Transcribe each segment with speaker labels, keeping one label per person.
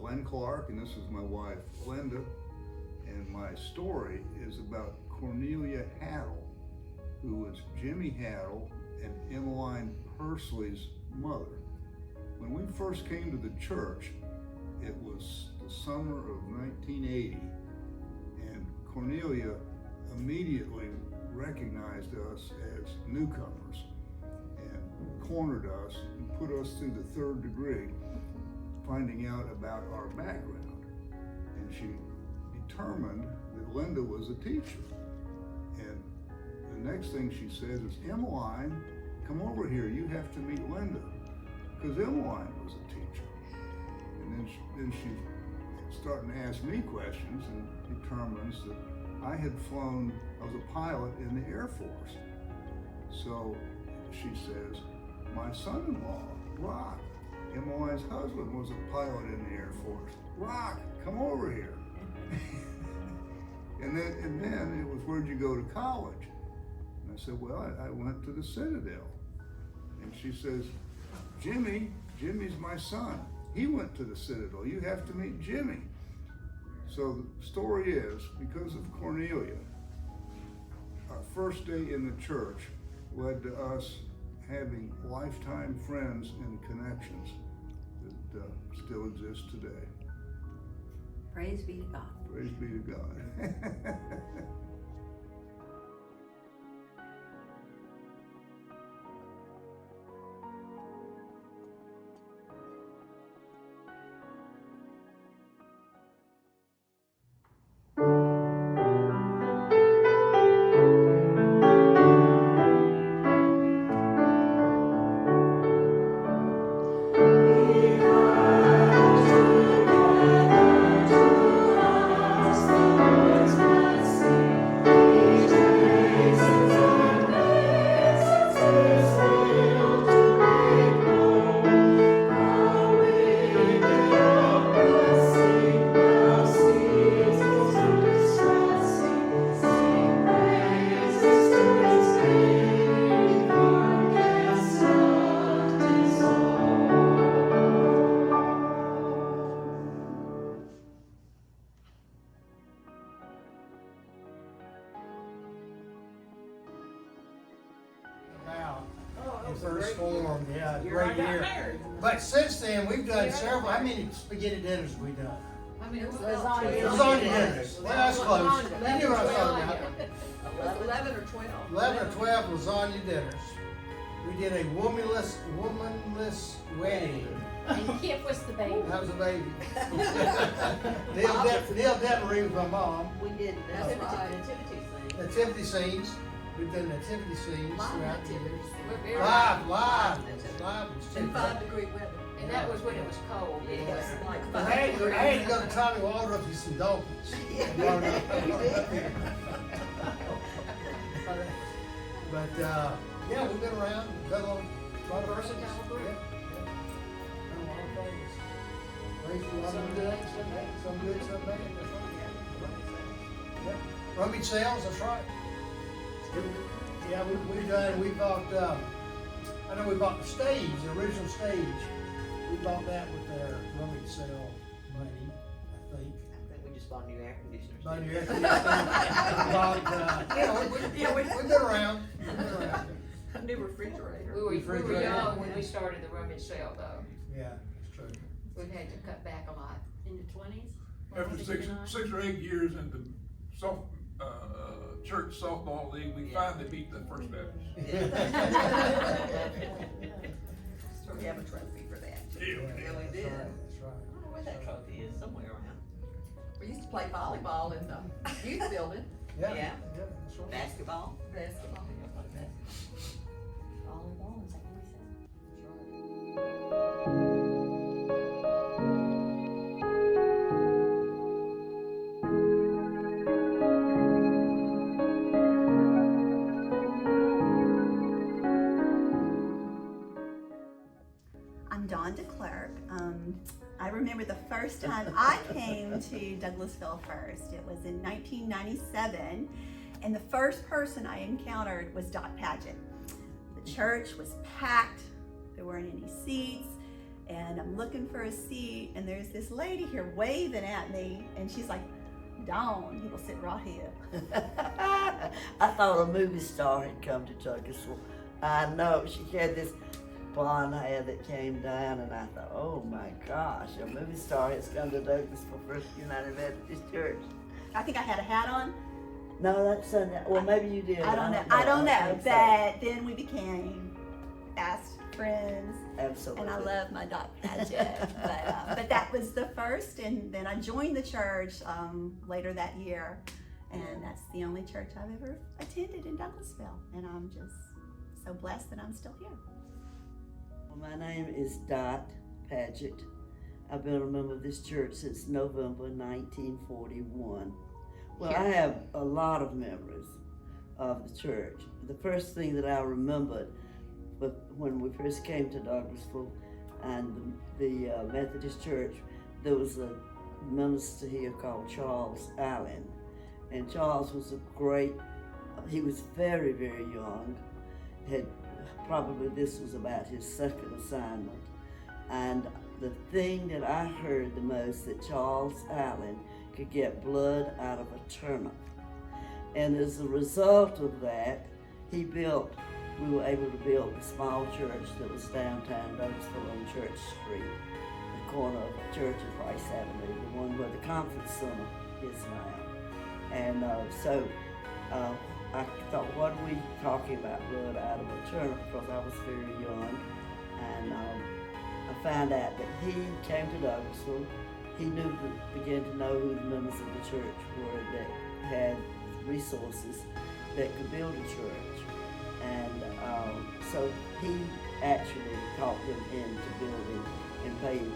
Speaker 1: Glenn Clark, and this is my wife, Linda. And my story is about Cornelia Haddle, who was Jimmy Haddle and Emmeline Pursley's mother. When we first came to the church, it was the summer of 1980, and Cornelia immediately recognized us as newcomers and cornered us and put us through the third degree, finding out about our background. And she determined that Linda was a teacher. And the next thing she says is, Emmeline, come over here, you have to meet Linda, because Emmeline was a teacher. And then she started to ask me questions and determines that I was a pilot in the Air Force. So she says, my son-in-law, Rock, Emmeline's husband, was a pilot in the Air Force. Rock, come over here. and then it was, where'd you go to college? And I said, well, I went to the Citadel. And she says, Jimmy's my son. He went to the Citadel. You have to meet Jimmy. So the story is, because of Cornelia, our first day in the church led to us having lifetime friends and connections that still exist today.
Speaker 2: Praise be to God.
Speaker 1: Praise be to God.
Speaker 3: First form, yeah, great year. But since then, we've done several. How many spaghetti dinners have we done?
Speaker 2: I mean,
Speaker 3: Lasagna dinners. Well, that's close. You knew what I was talking about.
Speaker 2: 11 or 12.
Speaker 3: 11 or 12 lasagna dinners. We did a womanless wedding.
Speaker 4: And Kip was the baby.
Speaker 3: That was a baby. Neil Detmery was my mom.
Speaker 2: We did
Speaker 3: Nativity scenes. We've done nativity scenes throughout the years. Live.
Speaker 2: In 5-degree weather.
Speaker 4: And that was when it was cold.
Speaker 2: Yes, like
Speaker 3: I had to go to Tommy Waldrop's to see some donkeys. But yeah, we've been around, done a lot of
Speaker 2: Versatile group.
Speaker 3: Yeah. Done a lot of things. Raised a lot of good, some good, some bad. That's right. Yeah. Rummage sales, that's right. Yeah, we bought, I know we bought the stage, the original stage. We bought that with our rummage sale money, I think.
Speaker 2: I think we just bought new air conditioners.
Speaker 3: Bought new air conditioners. We've been around.
Speaker 2: A new refrigerator.
Speaker 4: We were young when we started the rummage sale though.
Speaker 3: Yeah, that's true.
Speaker 4: We've had to cut back a lot.
Speaker 2: In the 20s?
Speaker 5: After six or 8 years into church softball league, we finally beat the First Baptist.
Speaker 2: So we have a trophy for that.
Speaker 5: Yeah.
Speaker 2: We really did.
Speaker 3: That's right.
Speaker 2: I don't know where that trophy is, somewhere around. We used to play volleyball in the youth building.
Speaker 3: Yeah,
Speaker 2: Yeah.
Speaker 3: that's right.
Speaker 2: Basketball. Volleyball, is that what we said?
Speaker 3: That's right.
Speaker 6: I remember the first time I came to Douglasville first. It was in 1997, and the first person I encountered was Dot Paget. The church was packed, there weren't any seats, and I'm looking for a seat, and there's this lady here waving at me, and she's like, Dawn, you will sit right here.
Speaker 7: I thought a movie star had come to Douglasville. I know, she had this blonde hair that came down, and I thought, oh my gosh, a movie star has come to Douglasville First United Methodist Church.
Speaker 6: I think I had a hat on.
Speaker 7: No, that's Sunday. Well, maybe you did.
Speaker 6: I don't know.
Speaker 7: think so.
Speaker 6: But then we became fast friends.
Speaker 7: Absolutely.
Speaker 6: And I love my Doc Paget. But that was the first, and then I joined the church later that year, and that's the only church I've ever attended in Douglasville, and I'm just so blessed that I'm still here.
Speaker 7: Well, my name is Dot Paget. I've been a member of this church since November 1941. Well, I have a lot of memories of the church. The first thing that I remembered when we first came to Douglasville and the Methodist Church, there was a minister here called Charles Allen. And Charles was he was very, very young. Probably this was about his second assignment. And the thing that I heard the most, that Charles Allen could get blood out of a turnip. And as a result of that, we were able to build a small church that was downtown Douglasville on Church Street, the corner of Church and Price Avenue, the one where the conference center is now. And so I thought, what are we talking about, blood out of a turnip? Because I was very young, and I found out that he came to Douglasville. He began to know who the members of the church were that had resources that could build a church. And so he actually talked them into building and paying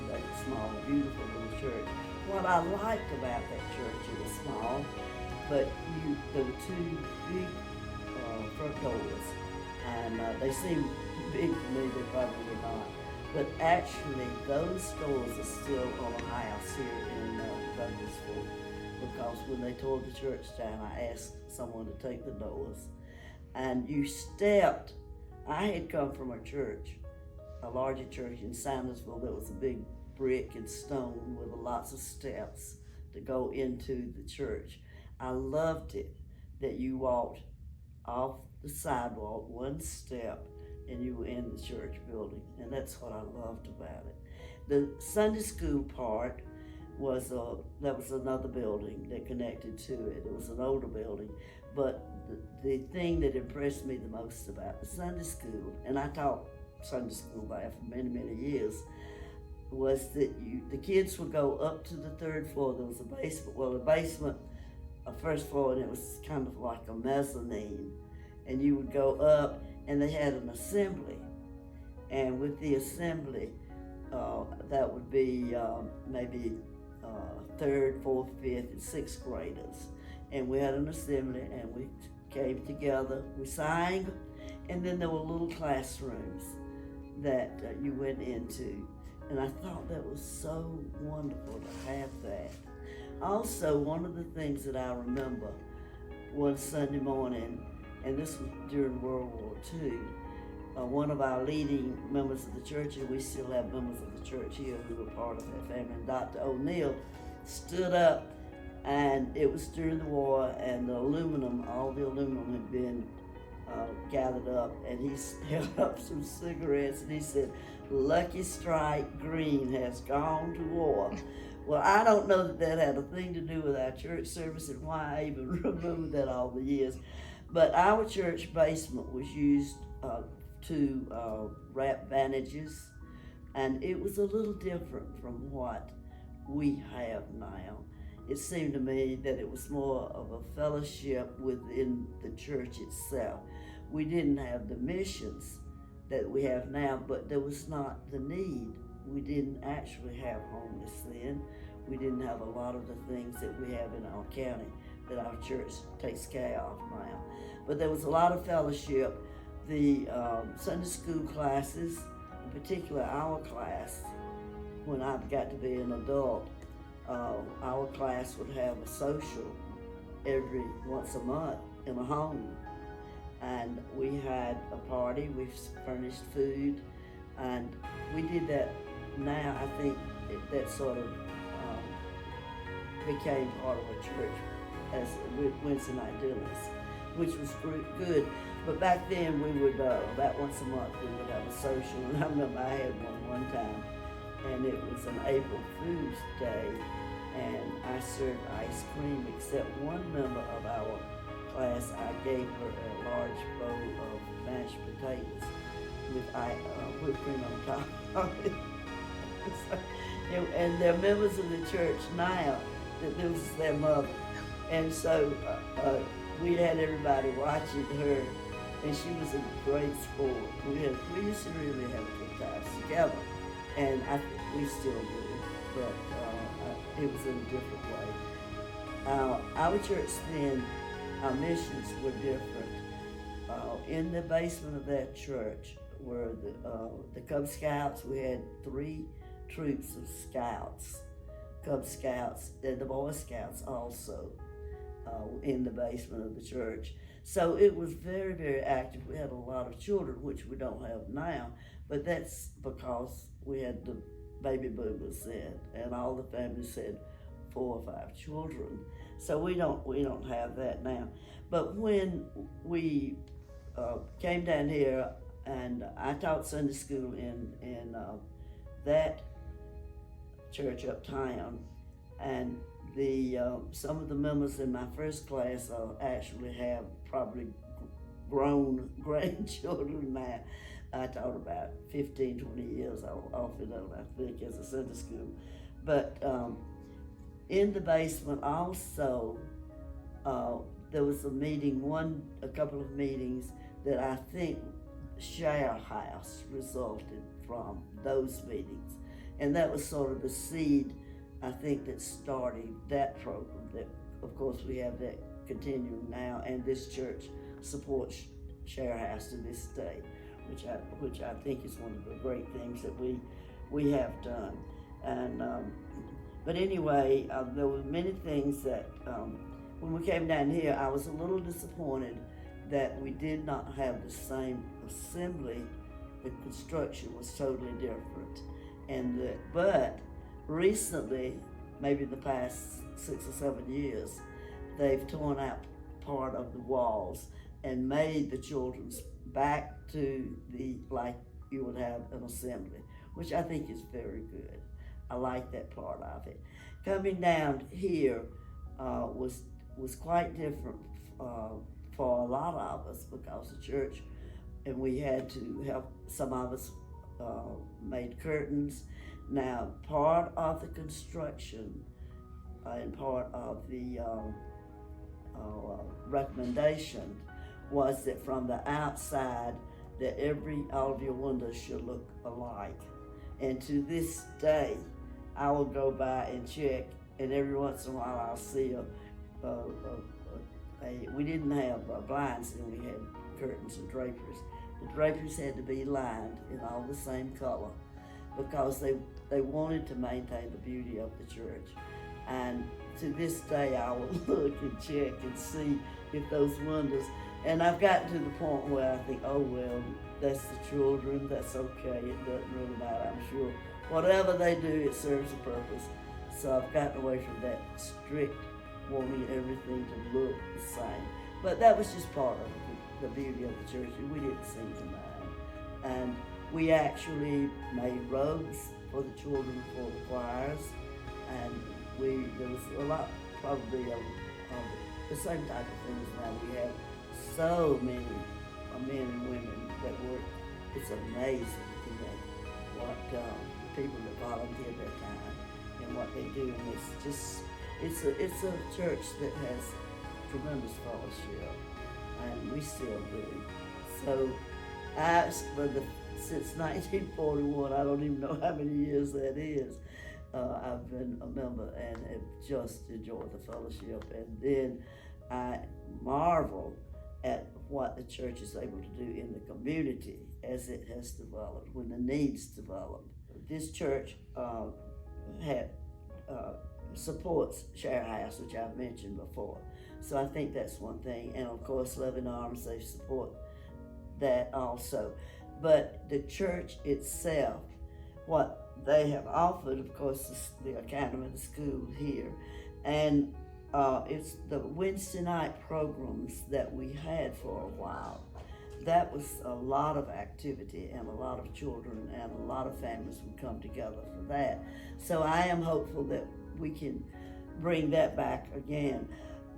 Speaker 7: that small, beautiful little church. What I liked about that church, it was small, but there were two big front doors, and they seemed big to me, they probably were not. But actually, those doors are still on a house here in Douglasville, because when they tore the church down, I asked someone to take the doors. And you stepped. I had come from a church, a larger church in Sandersville that was a big brick and stone with lots of steps to go into the church. I loved it that you walked off the sidewalk one step and you were in the church building, and that's what I loved about it. The Sunday school part was another building that connected to it. It was an older building, but the thing that impressed me the most about the Sunday school, and I taught Sunday school there for many, many years, was that the kids would go up to the third floor. There was a basement, a first floor, and it was kind of like a mezzanine. And you would go up, and they had an assembly. And with the assembly, that would be maybe third, fourth, fifth, and sixth graders. And we had an assembly, and we came together, we sang, and then there were little classrooms that you went into. And I thought that was so wonderful to have that. Also, one of the things that I remember one Sunday morning, and this was during World War II, one of our leading members of the church, and we still have members of the church here who were part of that family, and Dr. O'Neill stood up, and it was during the war, and all the aluminum had been gathered up, and he held up some cigarettes, and he said, "Lucky Strike Green has gone to war." Well, I don't know that had a thing to do with our church service and why I even remember that all the years, but our church basement was used to wrap bandages, and it was a little different from what we have now. It seemed to me that it was more of a fellowship within the church itself. We didn't have the missions that we have now, but there was not the need. We didn't actually have homeless then. We didn't have a lot of the things that we have in our county that our church takes care of now. But there was a lot of fellowship. The Sunday school classes, in particular our class, when I got to be an adult, our class would have a social every once a month in a home. And we had a party, we furnished food, And we did that. Now I think that sort of became part of a church as Wednesday night dinners, which was good. But back then we would, about once a month, we would have a social. And I remember I had one time, and it was an April Fool's Day, and I served ice cream, except one member of our class, I gave her a large bowl of mashed potatoes with whipped cream on top of it. And they're members of the church now, that this is their mother. And so we had everybody watching her, and she was a great sport. We used to really have good times together, and I think we still do, but it was in a different way. Our church then, our missions were different. In the basement of that church were the Cub Scouts. We had 3 troops of scouts, Cub Scouts, and the Boy Scouts also in the basement of the church. So it was very, very active. We had a lot of children, which we don't have now, but that's because we had the baby boomers then, and all the families had 4 or 5 children. So we don't have that now. But when we came down here, and I taught Sunday school in that church uptown, and some of the members in my first class actually have probably grown grandchildren now. I taught about 15, 20 years off and on, I think, as a Sunday school. But in the basement also, there was a couple of meetings that I think Share House resulted from those meetings. And that was sort of the seed, I think, that started that program. That, of course, we have that continuing now, and this church supports Share House to this day, which I think is one of the great things that we have done. And but anyway, there were many things that when we came down here, I was a little disappointed that we did not have the same assembly. The construction was totally different. But recently, maybe the past 6 or 7 years, they've torn out part of the walls and made the children's back to like you would have an assembly, which I think is very good. I like that part of it. Coming down here was quite different for a lot of us, because the church, and we had to help, some of us made curtains. Now, part of the construction and part of the recommendation was that from the outside, that all of your windows should look alike. And to this day, I will go by and check, and every once in a while I'll see we didn't have blinds, and we had curtains and draperies. The draperies had to be lined in all the same color, because they wanted to maintain the beauty of the church. And to this day, I will look and check and see if those windows, and I've gotten to the point where I think, oh well, that's the children, that's okay, it doesn't really matter, I'm sure. Whatever they do, it serves a purpose. So I've gotten away from that strict wanting everything to look the same. But that was just part of the beauty of the church, and we didn't seem to mind. And we actually made robes for the children, for the choirs, and there was a lot, probably of the same type of things now. We have so many men and women that work. It's amazing to me what people that volunteer their time and what they do, and it's a church that has tremendous fellowship, and we still do. So since 1941, I don't even know how many years that is, I've been a member and have just enjoyed the fellowship. And then I marvel at what the church is able to do in the community as it has developed, when the needs develop. This church supports Share House, which I've mentioned before. So I think that's one thing. And of course, Loving Arms, they support that also. but the church itself, what they have offered, of course, is the academy, the school here, and it's the Wednesday night programs that we had for a while. That was a lot of activity, and a lot of children and a lot of families would come together for that. So I am hopeful that we can bring that back again.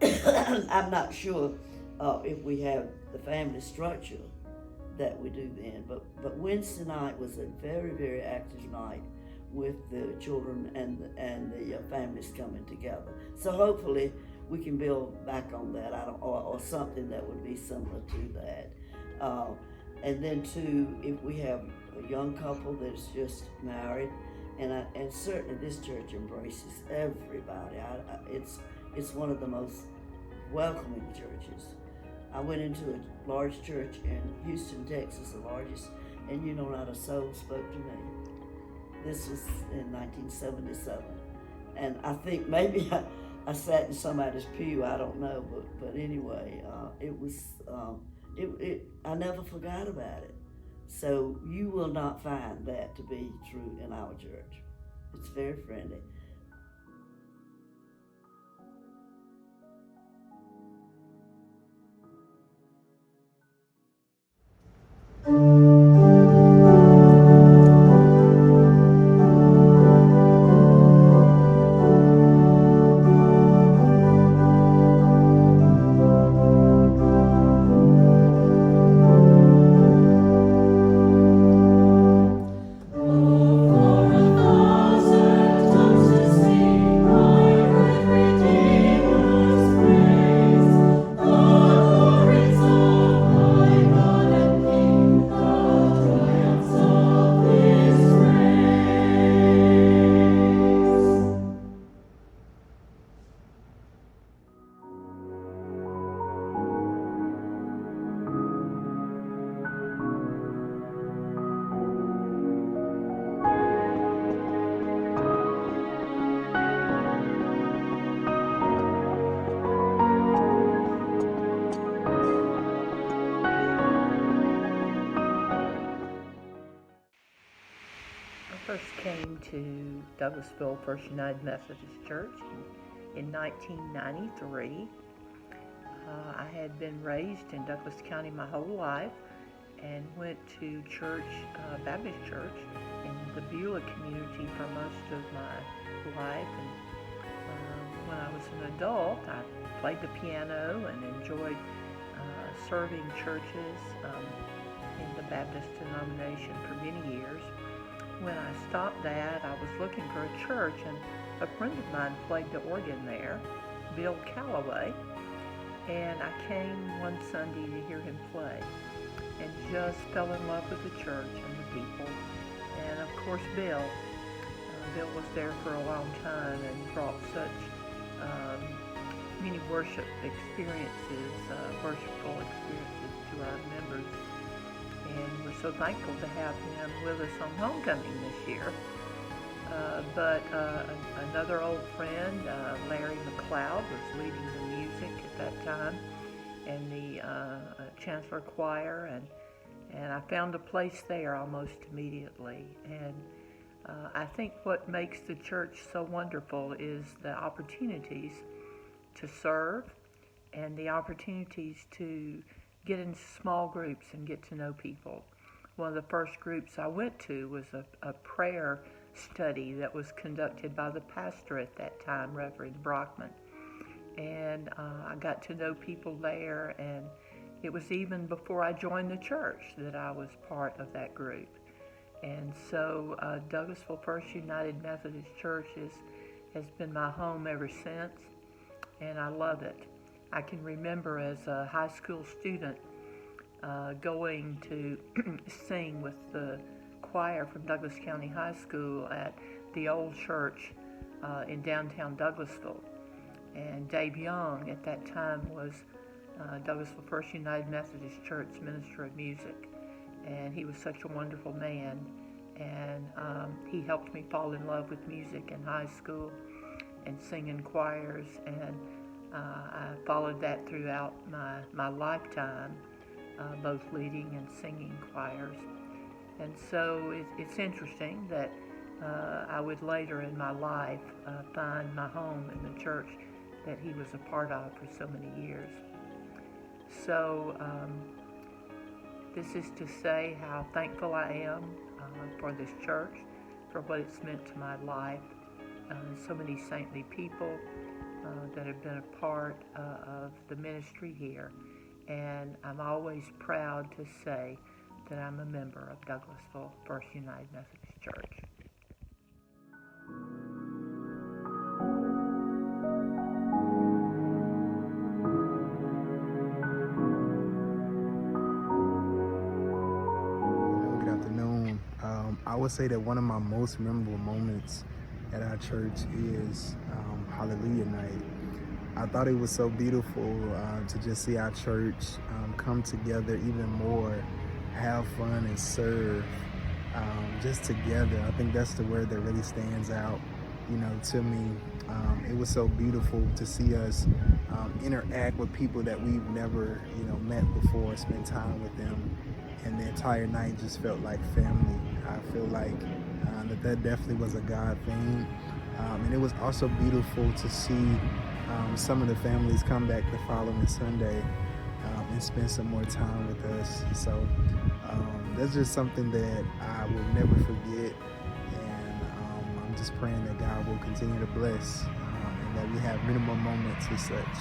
Speaker 7: I'm not sure if we have the family structure that we do then, but Wednesday night was a very, very active night with the children and the families coming together. So hopefully we can build back on that, or something that would be similar to that. And then too, if we have a young couple that's just married, and certainly this church embraces everybody. It's one of the most welcoming churches. I went into a large church in Houston, Texas, the largest, and not a soul spoke to me. This was in 1977, and I think maybe I sat in somebody's pew. I don't know, but anyway, it was. I never forgot about it. So you will not find that to be true in our church. It's very friendly.
Speaker 8: First came to Douglasville First United Methodist Church in 1993. I had been raised in Douglas County my whole life and went to church, Baptist church in the Beulah community for most of my life. And when I was an adult, I played the piano and enjoyed serving churches in the Baptist denomination for many years. When I stopped that, I was looking for a church, and a friend of mine played the organ there, Bill Calloway, and I came one Sunday to hear him play and just fell in love with the church and the people. And of course Bill was there for a long time and brought such many worshipful experiences to our members. And we're so thankful to have him with us on homecoming this year. But another old friend, Larry McLeod, was leading the music at that time, and the Chancellor Choir, and I found a place there almost immediately. And I think what makes the church so wonderful is the opportunities to serve and the opportunities to get in small groups and get to know people. One of the first groups I went to was a prayer study that was conducted by the pastor at that time, Reverend Brockman. And I got to know people there, and it was even before I joined the church that I was part of that group. And so Douglasville First United Methodist Church has been my home ever since, and I love it. I can remember as a high school student going to sing with the choir from Douglas County High School at the old church in downtown Douglasville. And Dave Young at that time was Douglasville First United Methodist Church Minister of Music. And he was such a wonderful man. And he helped me fall in love with music in high school and sing in choirs. And I followed that throughout my lifetime, both leading and singing choirs. And so it's interesting that I would later in my life find my home in the church that he was a part of for so many years. So this is to say how thankful I am for this church, for what it's meant to my life, so many saintly people that have been a part of the ministry here. And I'm always proud to say that I'm a member of Douglasville First United Methodist Church.
Speaker 9: Good afternoon. I would say that one of my most memorable moments at our church is Hallelujah Night. I thought it was so beautiful to just see our church come together even more, have fun and serve just together. I think that's the word that really stands out, to me. It was so beautiful to see us interact with people that we've never, met before, spend time with them, and the entire night just felt like family. I feel like that definitely was a God thing. And it was also beautiful to see some of the families come back the following Sunday and spend some more time with us. So that's just something that I will never forget. And I'm just praying that God will continue to bless and that we have minimal moments as such.